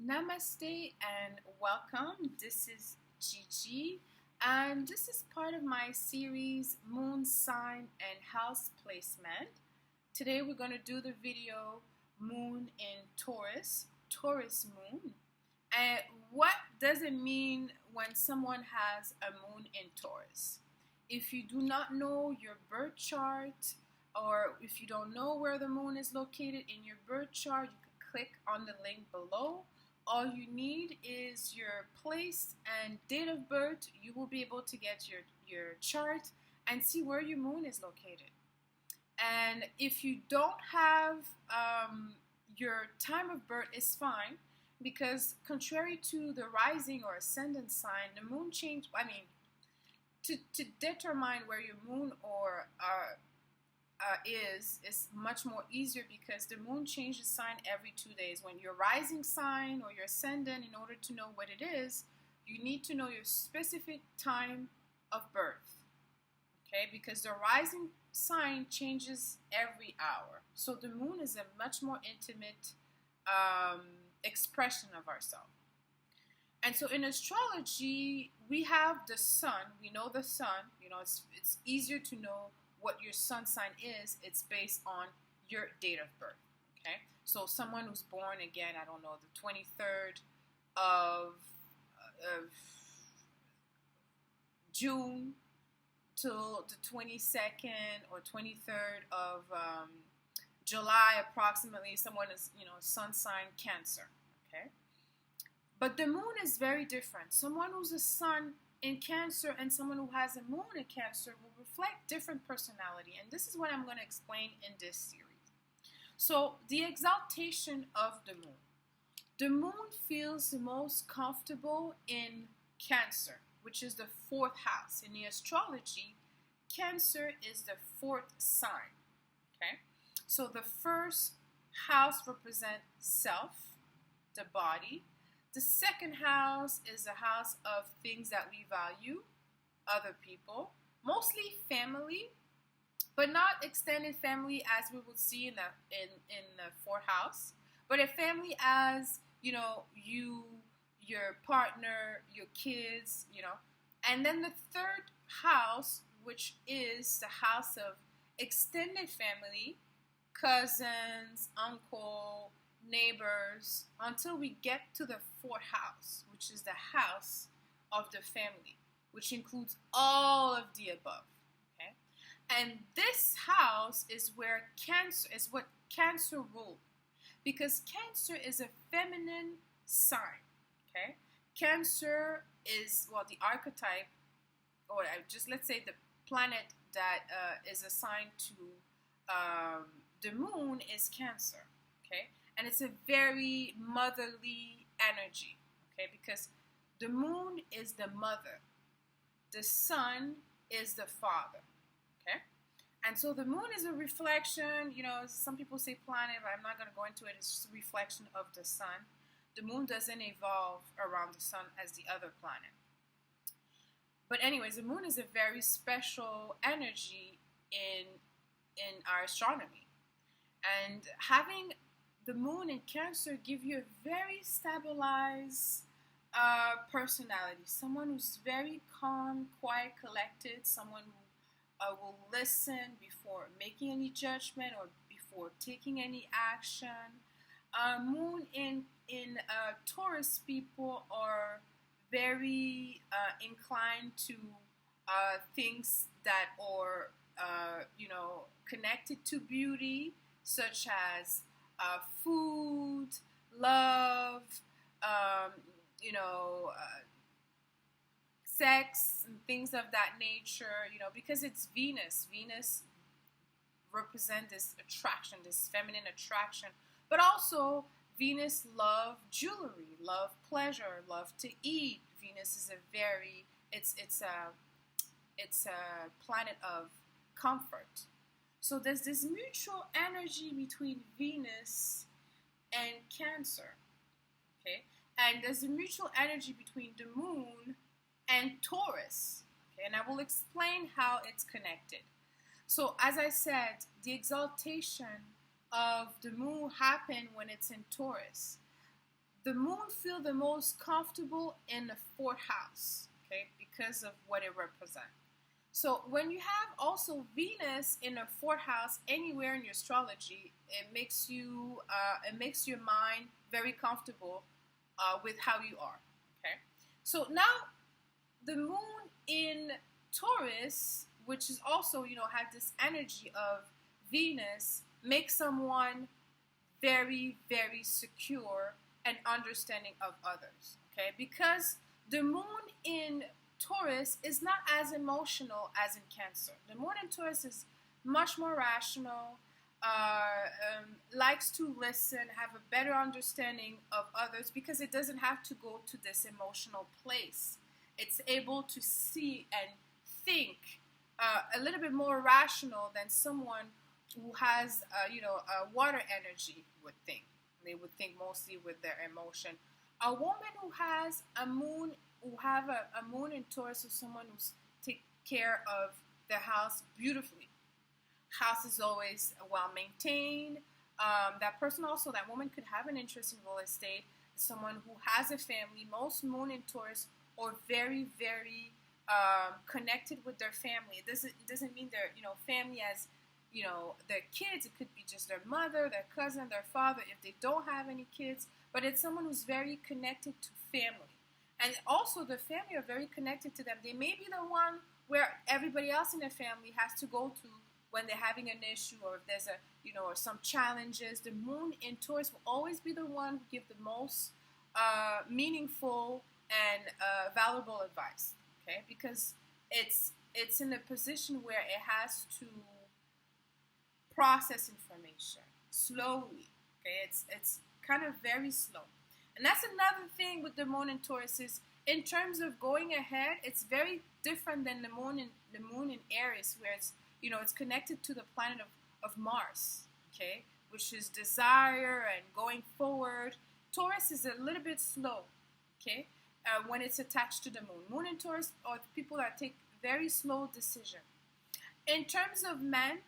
Namaste and welcome. This is Gigi, and this is part of my series Moon Sign and House Placement. Today we're going to do the video Moon in Taurus, Taurus Moon. And what does it mean when someone has a moon in Taurus? If you do not know your birth chart, or if you don't know where the moon is located in your birth chart, you can click on the link below. All you need is your place and date of birth. You will be able to get your chart and see where your moon is located. And if you don't have your time of birth, is fine, because contrary to the rising or ascendant sign, the moon change. To determine where your moon or is much more easier, because the moon changes sign every 2 days. When your rising sign or your ascendant, in order to know what it is, you need to know your specific time of birth. Okay, because the rising sign changes every hour. So the moon is a much more intimate expression of ourselves. And so in astrology, we have the sun. We know the sun. You know, it's easier to know what your sun sign is. It's based on your date of birth. Okay, so someone who's born, again, I don't know, the 23rd of June till the 22nd or 23rd of July, approximately, someone is, sun sign Cancer. Okay, but the moon is very different. Someone who's a sun in Cancer and someone who has a moon in Cancer will reflect different personality, and this is what I'm going to explain in this series. So the exaltation of the moon. The moon feels the most comfortable in Cancer, which is the fourth house. In the astrology, Cancer is the fourth sign. Okay, so the first house represents self, the body. The second house is the house of things that we value, other people, mostly family, but not extended family as we would see in the fourth house, but a family as, you, your partner, your kids, And then the third house, which is the house of extended family, cousins, uncle, neighbors, until we get to the fourth house, which is the house of the family, which includes all of the above. Okay, and this house is where Cancer is what Cancer ruled, because Cancer is a feminine sign. Okay, Cancer is, well, the archetype, or just let's say the planet that is assigned to the moon is Cancer. Okay, and it's a very motherly energy, okay, because the moon is the mother, the sun is the father, okay? And so the moon is a reflection, some people say planet, but I'm not going to go into it. It's just a reflection of the sun. The moon doesn't evolve around the sun as the other planet. But anyways, the moon is a very special energy in our astronomy. And having the moon in Cancer give you a very stabilized personality. Someone who's very calm, quiet, collected. Someone who will listen before making any judgment or before taking any action. Moon in Taurus people are very inclined to things that are connected to beauty, such as food, love, sex, and things of that nature, because it's Venus. Venus represents this attraction, this feminine attraction, but also Venus love jewelry, love pleasure, love to eat. Venus is it's a planet of comfort. So there's this mutual energy between Venus and Cancer, okay? And there's a mutual energy between the moon and Taurus, okay? And I will explain how it's connected. So as I said, the exaltation of the moon happens when it's in Taurus. the moon feel the most comfortable in the fourth house, okay, because of what it represents. So when you have also Venus in the fourth house anywhere in your astrology, it makes your mind very comfortable with how you are. Okay, so now the moon in Taurus, which is also have this energy of Venus, makes someone very, very secure and understanding of others. Okay, because the moon in Taurus is not as emotional as in Cancer. The moon in Taurus is much more rational, likes to listen, have a better understanding of others because it doesn't have to go to this emotional place. It's able to see and think a little bit more rational than someone who has, a water energy would think. They would think mostly with their emotion. A woman who has a moon, a moon in Taurus, is someone who's take care of their house beautifully. House is always well maintained. That person also, that woman could have an interest in real estate. Someone who has a family. Most moon in Taurus are very, very connected with their family. It doesn't mean their family as their kids. It could be just their mother, their cousin, their father, if they don't have any kids. But it's someone who's very connected to family. And also the family are very connected to them. They may be the one where everybody else in their family has to go to when they're having an issue, or if there's or some challenges. The moon in Taurus will always be the one who give the most meaningful and valuable advice. Okay, because it's in a position where it has to process information slowly. Okay, it's kind of very slow, and that's another thing with the moon in Taurus is in terms of going ahead. It's very different than the moon in Aries, where it's connected to the planet of Mars. Okay, which is desire and going forward. Taurus is a little bit slow. Okay, when it's attached to the moon. Moon in Taurus are people that take very slow decision. In terms of men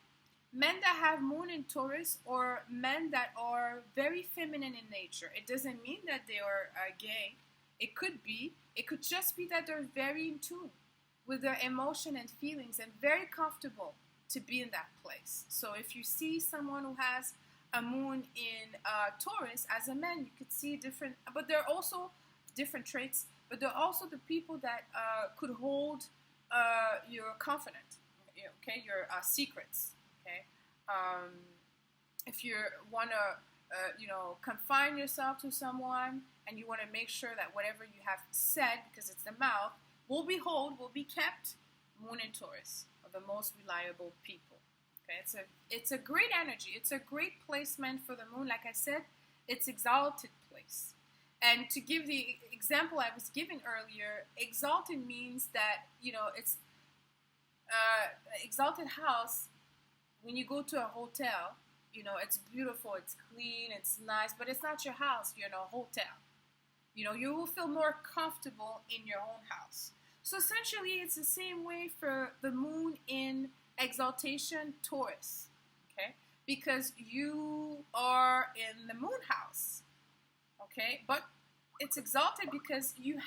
that have moon in Taurus, or men that are very feminine in nature. It doesn't mean that they are gay. It could just be that they're very in tune with their emotion and feelings and very comfortable to be in that place. So if you see someone who has a moon in Taurus as a man, you could see different, but there are also different traits, but there are also the people that could hold your confidence, okay, your secrets. Okay, if you want to, confine yourself to someone, and you want to make sure that whatever you have said, because it's the mouth, will be kept. Moon in Taurus are the most reliable people. Okay, it's a great energy. It's a great placement for the moon. Like I said, it's exalted place. And to give the example I was giving earlier, exalted means that it's exalted house. When you go to a hotel, it's beautiful, it's clean, it's nice, but it's not your house. You're in a hotel. You will feel more comfortable in your own house. So essentially, it's the same way for the moon in exaltation Taurus, okay? Because you are in the moon house, okay? But it's exalted because you're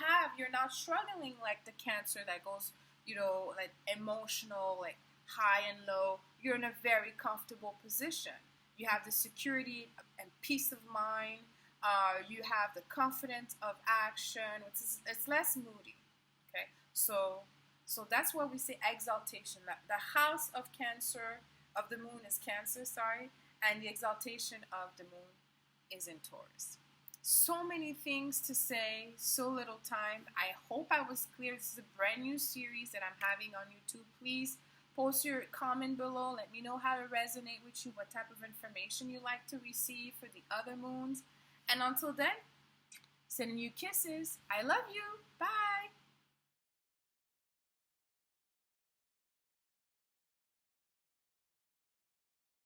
not struggling like the Cancer that goes, like emotional, like high and low. You're in a very comfortable position. You have the security and peace of mind. You have the confidence of action. It's less moody. Okay, so that's why we say exaltation. That the house of Cancer, of the moon, is Cancer. Sorry, and the exaltation of the moon is in Taurus. So many things to say, so little time. I hope I was clear. This is a brand new series that I'm having on YouTube. Please post your comment below. Let me know how to resonate with you, what type of information you like to receive for the other moons. And until then, sending you kisses. I love you. Bye.